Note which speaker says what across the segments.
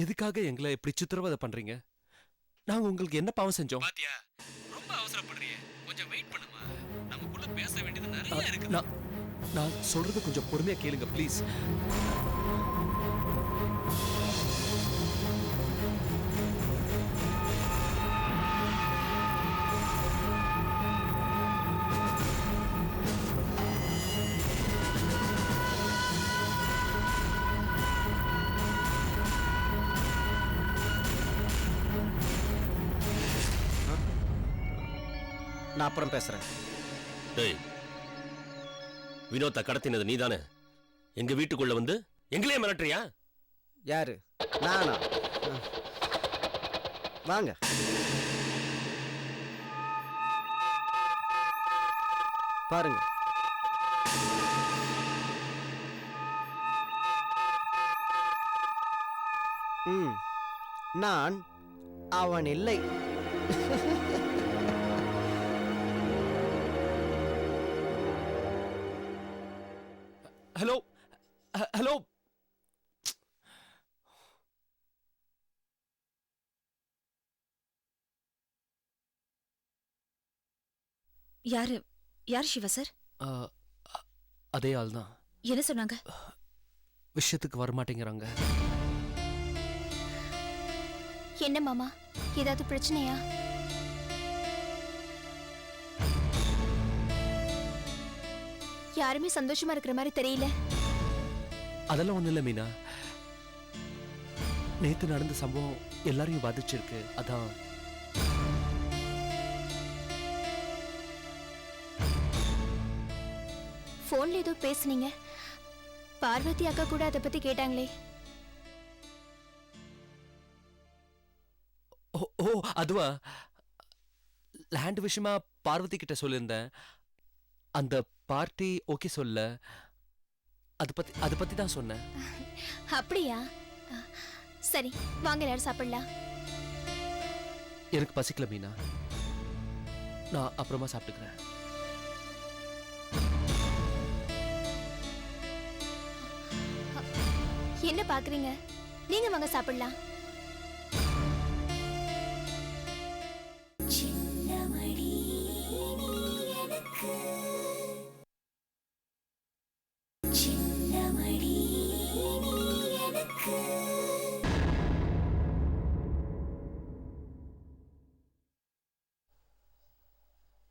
Speaker 1: எதுக்காக எங்களை இப்படி சித்திரவதை பண்றீங்க? நாங்க உங்களுக்கு என்ன பாவம் செஞ்சோம்?
Speaker 2: பாத்தியா, ரொம்ப அவசரப்படுறியே. கொஞ்சம் வெயிட் பண்ணுமா, நமக்குள்ள பேச வேண்டியது நிறைய இருக்கு.
Speaker 1: நான் சொல்றது கொஞ்சம் பொறுமையா கேளுங்க ப்ளீஸ்.
Speaker 3: நான் அப்புறம் பேசுறேன்.
Speaker 4: டேய், வினோத்தை கடத்தினது நீதானே? எங்க வீட்டுக்குள்ள வந்து எங்களே மிரட்டுறியா?
Speaker 3: யாரு? நானா? வாங்க. பாருங்க. நான் அவன் இல்லை.
Speaker 1: ஹலோ ஹலோ,
Speaker 5: யார் சிவா சார்?
Speaker 1: அதே ஆள் தான்.
Speaker 5: என்ன சொன்னாங்க?
Speaker 1: விஷயத்துக்கு வரமாட்டேங்கிறாங்க.
Speaker 5: என்ன மாமா, ஏதாவது பிரச்சனையா? யாருமே சந்தோஷமா இருக்கிற மாதிரி தெரியல.
Speaker 1: அதெல்லாம் ஒண்ணு இல்ல மீனா, நேத்து நடந்த சம்பவம் எல்லாரையும் பாதிச்சிருக்கு. அதான்.
Speaker 5: போன்ல ஏதோ பேசுனீங்க. பார்வதி அக்கா கூட அதை பத்தி கேட்டாங்களே.
Speaker 1: ஓ அதுவா, லேண்ட் விஷயமா பார்வதி கிட்ட சொல்லியிருந்தேன். அந்த பார்ட்டி ஓகே சொல்ல, அது பத்தி தான் சொன்னேன்.
Speaker 5: அப்படியா? சரி வாங்க, எல்லாரும் சாப்பிடலாம்.
Speaker 1: எனக்கு பசிக்கல மீனா, நான் அப்புறமா சாப்பிட்டுக்கிறேன்.
Speaker 5: என்ன பாக்குறீங்க? நீங்க வாங்க சாப்பிடலாம்.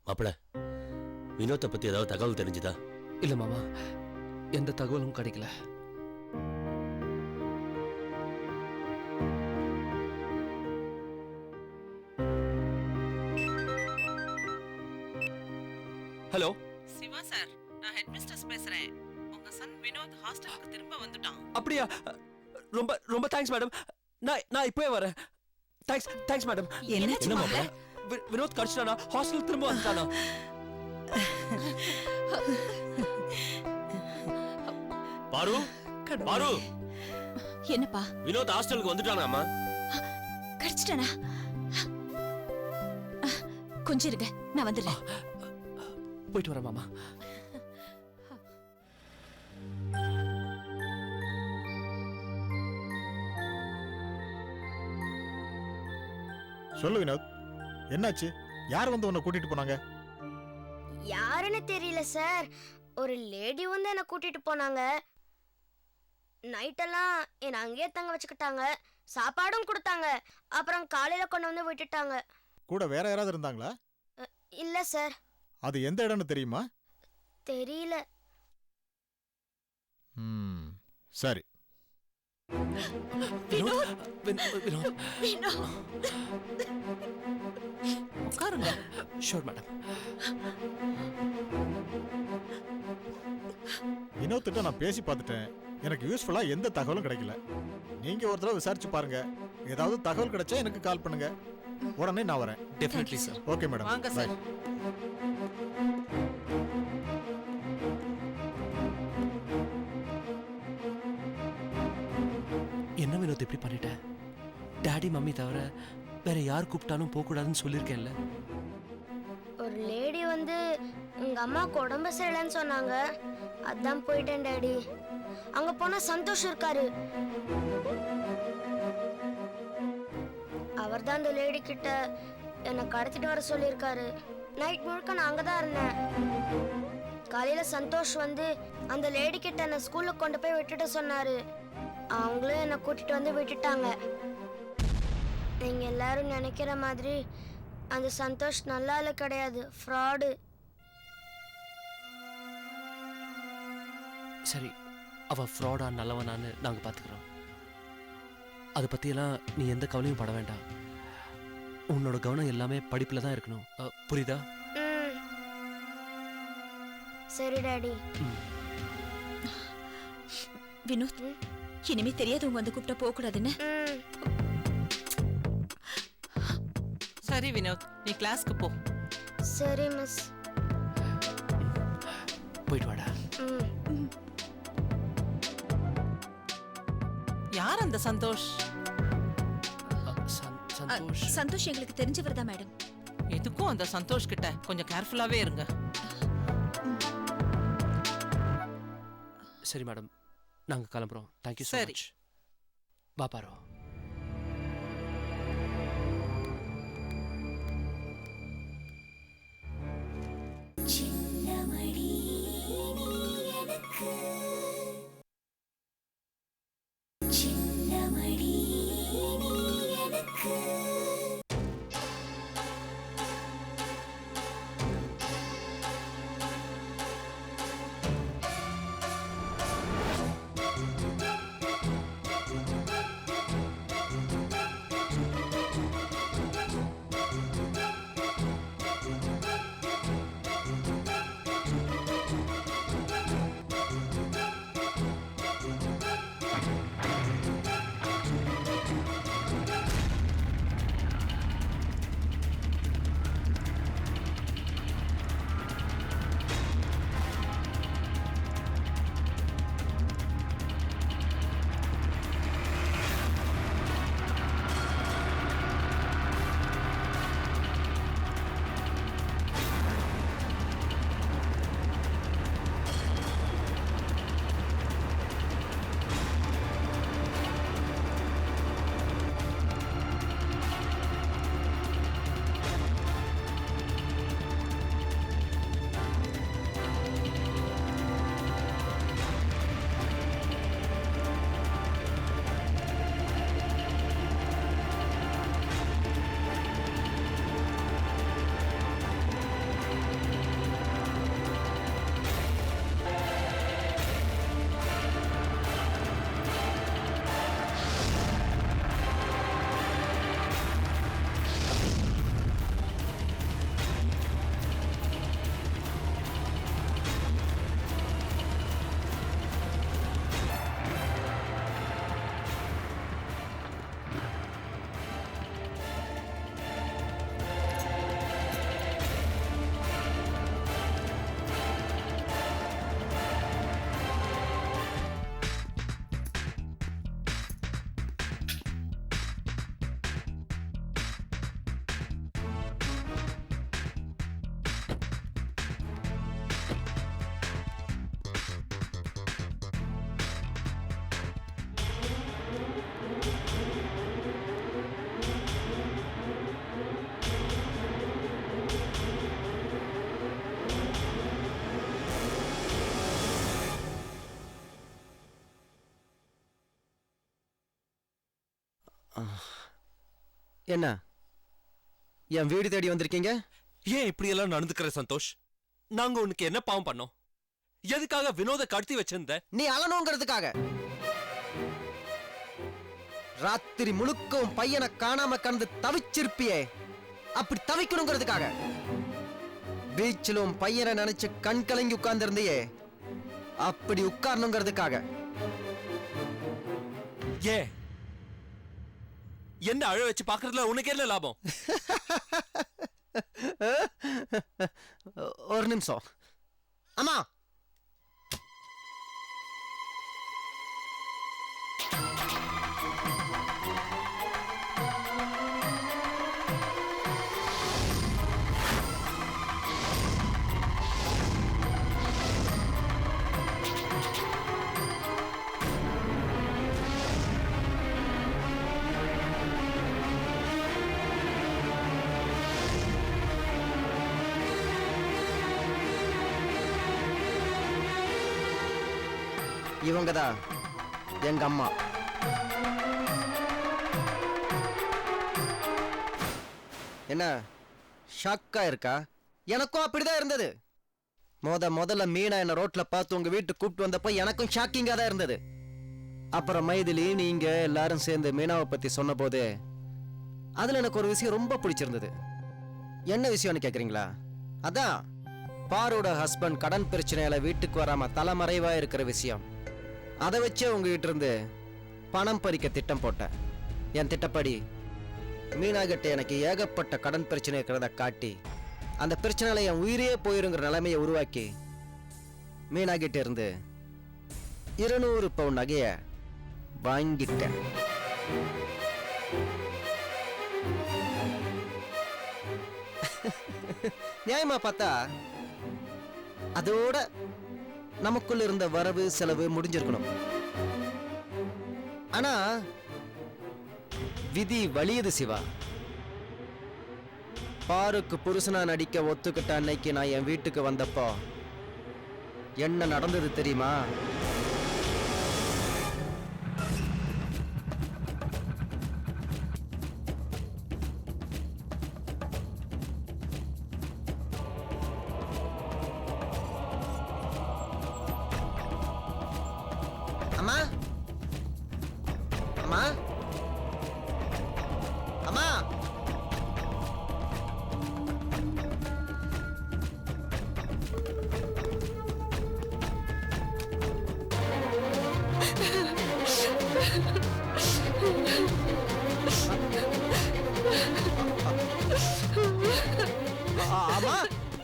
Speaker 4: மாப்பிள, வினோத்தை பத்தி ஏதாவது தகவல் தெரிஞ்சுதா?
Speaker 1: இல்ல மாமா, எந்த தகவலும் கிடைக்கல. ஹலோ
Speaker 6: சிவா சார், நான் ஹெட் மிஸ்டர்ஸ் பேசுறேன். உங்க சன் வினோத் ஹாஸ்டலுக்கு திரும்ப வந்துட்டான்.
Speaker 1: அப்படியா? ரொம்ப ரொம்ப தேங்க்ஸ் மேடம். நான் இப்பவே வரேன். Thanks madam.
Speaker 6: என்ன மாப்ள?
Speaker 1: வினோத் கடிச்சிட்டானா? ஹாஸ்டல் திரும்ப வந்துட்டானா?
Speaker 4: பாரு, பாரு,
Speaker 5: என்னப்பா?
Speaker 4: வினோத் ஹாஸ்டலுக்கு வந்துட்டானாமா?
Speaker 5: கடிச்சிட்டானா? கொஞ்சம் இருங்க, நான் வந்துடுறேன்.
Speaker 1: போயிட்டு வரேன் மாமா.
Speaker 7: சொல்லு வினோத், என்னாச்சு? யார் வந்து உன்னை கூட்டிட்டு போனாங்க?
Speaker 8: யாருன்னு தெரியல சார். ஒரு லேடி வந்து என்ன கூட்டிட்டு போனாங்க. நைட்டெல்லாம் என்ன அங்கேயே தங்க வச்சுக்கிட்டாங்க. சாப்பாடும் கொடுத்தாங்க. அப்புறம் காலையில கொண்டு வந்து விட்டுட்டாங்க.
Speaker 7: கூட வேற யாராவது இருந்தாங்களா?
Speaker 8: இல்ல சார்.
Speaker 7: அது எந்த இடம்னு தெரியுமா?
Speaker 8: தெரியல.
Speaker 7: சரி.
Speaker 6: உட்காருங்க.
Speaker 1: Sure madam.
Speaker 7: வினோத்திட்ட நான் பேசி பார்த்துட்டேன். எனக்கு யூஸ்ஃபுல்லா எந்த தகவலும் கிடைக்கல. நீங்க ஒரு தடவை விசாரிச்சு பாருங்க. ஏதாவது தகவல் கிடைச்சா எனக்கு கால் பண்ணுங்க. உடனே நான் வரேன்.
Speaker 1: Definitely sir.
Speaker 7: Okay madam.
Speaker 6: வாங்க சார்.
Speaker 1: என்ன வினோத் இப்படி பண்ணிட்ட? டாடி மம்மி தவிர வேற யார் கூப்பிட்டாலும் போக கூடாதுன்னு சொல்லியிருக்கேன்ல.
Speaker 8: ஒரு லேடி வந்து எங்க அம்மாவுக்கு உடம்பு சரியில்லைன்னு சொன்னாங்க. அதான் போயிட்டேன் டாடி. அங்க போனா சந்தோஷ் இருக்காரு. அவர் தான் அந்த லேடி கிட்ட என்னை கடத்திட்டு வர சொல்லியிருக்காரு. நைட் முழுக்க நான் அங்கே தான் இருந்தேன். காலையில சந்தோஷ் வந்து அந்த லேடி கிட்ட என்னை ஸ்கூல்ல கொண்டு போய் விட்டுட்டு சொன்னாரு. அவங்களும் என்னை கூட்டிட்டு வந்து விட்டுட்டாங்க. நீங்க எல்லாரும் நினைக்கிற மாதிரி அந்த சந்தோஷ் நல்ல ஆளு கிடையாது, ஃப்ராடு.
Speaker 1: சரி, அவ ஃப்ராடா நல்லவனான்னு நாங்க பாத்துக்கிறோம். அதை பத்தியெல்லாம் நீ எந்த கவலையும் பட வேண்டாம். உன்னோட கவனம் எல்லாமே படிப்புல தான் இருக்கணும். புரியுதா?
Speaker 8: ம். சரி டாடி.
Speaker 9: வினோத், இனிமே தெரியாதவங்க வந்து கூப்பிட்டா போக கூடாதுன்னு.
Speaker 8: ம்.
Speaker 6: சரி வினோத், நீ கிளாஸ்க்கு போ.
Speaker 8: சரி மிஸ்.
Speaker 1: போயிட்டு வாடா.
Speaker 8: ம்.
Speaker 6: யார் அந்த சந்தோஷ்?
Speaker 1: சந்தோஷ்
Speaker 9: சந்தோஷ் எங்களுக்கு தெரிஞ்சவர் தான் மேடம்.
Speaker 6: எதுக்கும் அந்த சந்தோஷ் கிட்ட கொஞ்சம் கேர்ஃபுல்லாவே இருங்க.
Speaker 1: சரி மேடம், நாங்க கிளம்புறோம். தேங்க்யூ ஸோ
Speaker 6: சரி.
Speaker 1: மச். வா பாரு.
Speaker 3: என்ன என் வீடு தேடி வந்திருக்கீங்க?
Speaker 1: ஏன் இப்படி எல்லாம் நடந்துக்கிற சந்தோஷ்? நாங்க உனக்கு என்ன பாவம் பண்ணோம்? எதுக்காக வினோத கடத்தி வச்சிருந்த?
Speaker 3: நீ அலனோங்கிறதுக்காக. ராத்திரி முழுக்கவும் பையனை காணாம கண்டு தவிச்சிருப்பியே, அப்படி தவிக்கணுங்கிறதுக்காக. பீச்சிலும் பையனை நினைச்சு கண் கலங்கி உட்கார்ந்து இருந்தியே, அப்படி உட்காரணுங்கிறதுக்காக.
Speaker 1: ஏ என்ன அழ வச்சு பாக்குறதுல உனக்கு என்ன லாபம்?
Speaker 3: ஒரு நிமிஷம். அம்மா, இவங்க தான் எங்க அம்மா. என்ன ஷாக்கா இருக்கா? எனக்கும் அப்படிதான் இருந்தது. முதல்ல மீனா என்ன ரோட்ல பார்த்து உங்க வீட்டுக்கு கூப்பிட்டு வந்தப்போ எனக்கும் ஷாக்கிங்கா தான் இருந்தது. அப்புறம் மைதிலி நீங்க எல்லாரும் சேர்ந்து மீனாவை பத்தி சொன்ன போது அதுல எனக்கு ஒரு விஷயம் ரொம்ப பிடிச்சிருந்தது. என்ன விஷயம்னு கேக்குறீங்களா? அதான் பாரோட ஹஸ்பண்ட் கடன் பிரச்சனையில வீட்டுக்கு வராம தலைமறைவா இருக்கிற விஷயம். அதை வச்சே உங்ககிட்ட இருந்து பணம் பறிக்க திட்டம் போட்டேன். என் திட்டப்படி மீனா கிட்ட எனக்கு ஏகப்பட்ட கடன் பிரச்சனை இருக்கிறத காட்டி அந்த பிரச்சனையில என் உயிரே போயிருங்கிற நிலைமையை உருவாக்கி மீனா கிட்ட இருந்து 200 பவுன் நகைய வாங்கிட்டேன். நியாயமா பார்த்தா அதோட நமக்குள்ள இருந்த வரவு செலவு முடிஞ்சிருக்கணும். ஆனா விதி வலியுது சிவா. பாருக்கு புருஷனா நடிக்க ஒத்துக்கிட்ட அன்னைக்கு நான் என் வீட்டுக்கு வந்தப்போ என்ன நடந்தது தெரியுமா? அம்மா அம்மா அம்மா அம்மா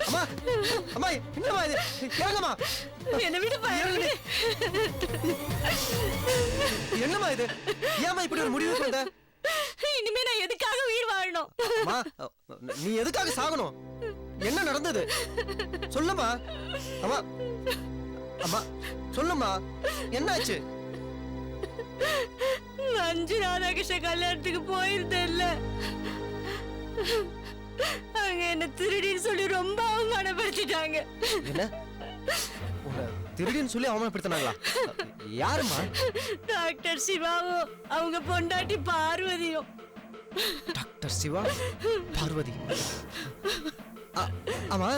Speaker 3: அம்மா அம்மா என்னம்மா இது? இறங்கம்மா.
Speaker 6: என்ன விடுப்பா.
Speaker 3: என்னம்மா இது? ஏம்மா இப்படி ஒரு முடிவுக்கு வந்த?
Speaker 6: இனிமே நான் எதுக்காக உயிர் வாழணும்?
Speaker 3: அம்மா நீ எதுக்காக சாகணும்? என்ன நடந்தது சொல்லுமா. அம்மா அம்மா சொல்லுமா, என்னாச்சு?
Speaker 6: மஞ்சு ராதாகிருஷ்ண கல்யாணத்துக்கு போயிருந்தேன்ல, அங்க என்ன திருடின்னு சொல்லி ரொம்ப அவமானப்படுத்திட்டாங்க.
Speaker 3: என்ன உன்னை திருடின்னு சொல்லி அவமானப்படுத்தினாங்களா? யாருமா?
Speaker 6: டாக்டர் சிவாவும் அவங்க பொண்டாட்டி பார்வதியும்.
Speaker 3: டாக்டர் சிவா பார்வதி? ஆமா,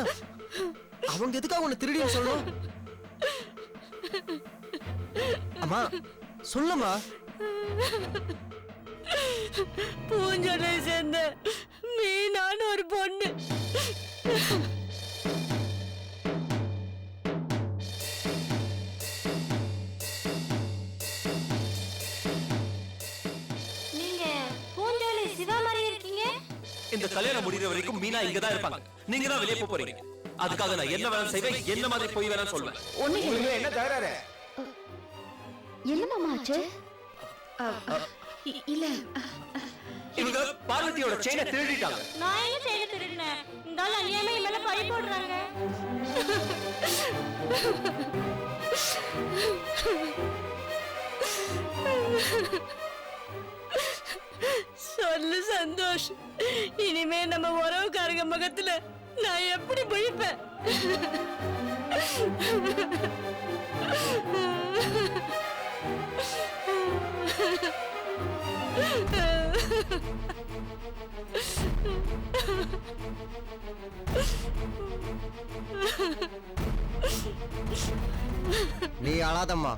Speaker 3: அவங்க எதுக்காக உன்னை திருடின்னு சொல்லணும்? அம்மா சொல்லுமா.
Speaker 6: பூஞ்சோலை சேர்ந்த மீனான்னு ஒரு பொண்ணு.
Speaker 8: நீங்க பூஞ்சோலை சிவா மாதிரி இருக்கீங்க.
Speaker 4: இந்த கல்யாணம் முடிகிற வரைக்கும் மீனா இங்க தான் இருப்பாங்க. நீங்க தான் வெளியே போறீங்க. அதுக்காக நான் என்ன வேணாலும் செய்வேன், என்ன மாதிரி போய் வேணாலும் சொல்வேன்.
Speaker 3: என்ன தகராறு?
Speaker 5: என்ன மாமா ஆச்சு? இல்ல
Speaker 4: இவங்க பார்வதியோட செயினை திருடிட்டாங்க.
Speaker 8: நான் என்ன செய்ய திருடினேன்? இந்த ஆள் அநியாயமா என் மேல பழி போடுறாங்க.
Speaker 6: சொல்லு சந்தோஷ், இனிமே நம்ம உறவுக்காரங்க முகத்துல நான் எப்படி முழிப்பேன்?
Speaker 3: நீ அழாதம்மா.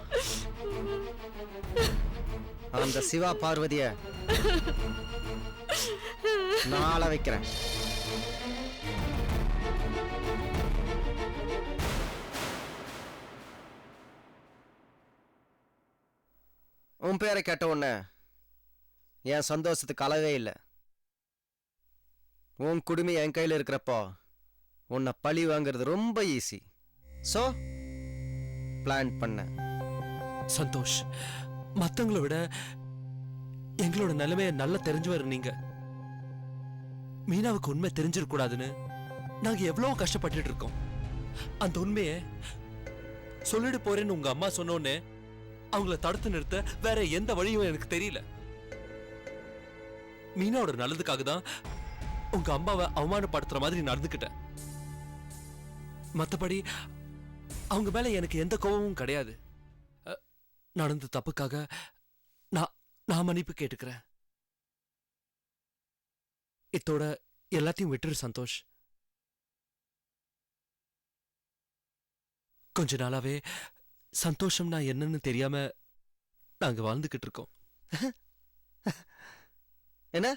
Speaker 3: அந்த சிவா பார்வதிய நான் ஆள வைக்கிறேன். உன் பேரை கேட்ட உடனே என் சந்தோஷத்துக்கு அளவே இல்லை. உன் குடுமி என் கையில் இருக்கிறப்போ உன்னை பழி வாங்குறது ரொம்ப ஈஸி. சோ பிளான் பண்ண.
Speaker 1: சந்தோஷ், மத்தவங்களை விட எங்களோட நிலைமைய நல்லா தெரிஞ்சவர் நீங்க. மீனாவுக்கு உண்மை தெரிஞ்சிடக்கூடாதுன்னு நாங்க எவ்வளவு கஷ்டப்பட்டுட்டு இருக்கோம். அந்த உண்மையை சொல்லிட்டு போறேன்னு உங்க அம்மா சொன்னோன்னே அவங்கள தடுத்து நிறுத்த வேற எந்த வழியும் எனக்கு தெரியல. மீனாவோட நல்லதுக்காக தான் உங்க அம்மாவை அவமானப்படுத்துற மாதிரி நடந்துக்கிட்டேன். மத்தபடி அவங்க மேல எனக்கு எந்த கோபமும் கிடையாது. நடந்த தப்புக்காக நான் மன்னிப்பு கேட்டுக்கிறேன். இத்தோட எல்லாத்தையும் விட்டுரு சந்தோஷ். கொஞ்ச நாளாவே சந்தோஷம்னா என்னன்னு தெரியாம நாங்க வாழ்ந்துகிட்டு இருக்கோம்.
Speaker 3: என்ன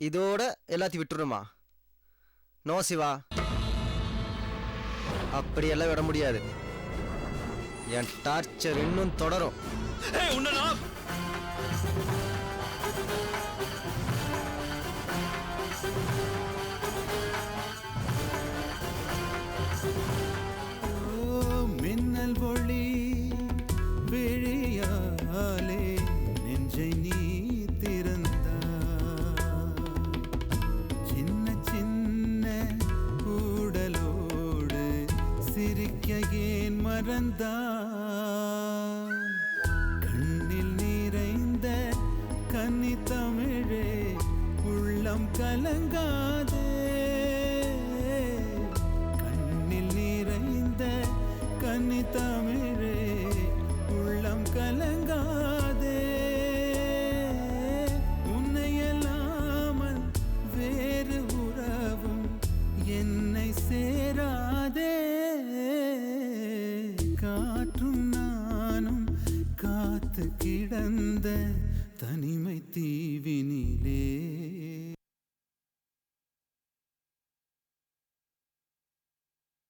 Speaker 3: இதோட எல்லாத்தையும் விட்டுருமா? நோ சிவா, அப்படியெல்லாம் விட முடியாது. என் டார்ச்சர் இன்னும் தொடரும்.
Speaker 10: மின்னல் ஒளி விழியாலே நெஞ்சை நீ திறந்தா, சின்ன சின்ன கூடலோடு சிரிக்க ஏன் மறந்தா, கண்ணில் நிறைந்த கன்னி தமிழே உள்ளம் கலங்காதே, கண்ணில் நிறைந்த கன்னி தமிழே உள்ளம் கலங்காதே, உன்னையல்லாமல் வேறு உறவும் என்னை சேராதே, காற்றும் நானும் காத்து கிடந்த தனிமை தீவினிலே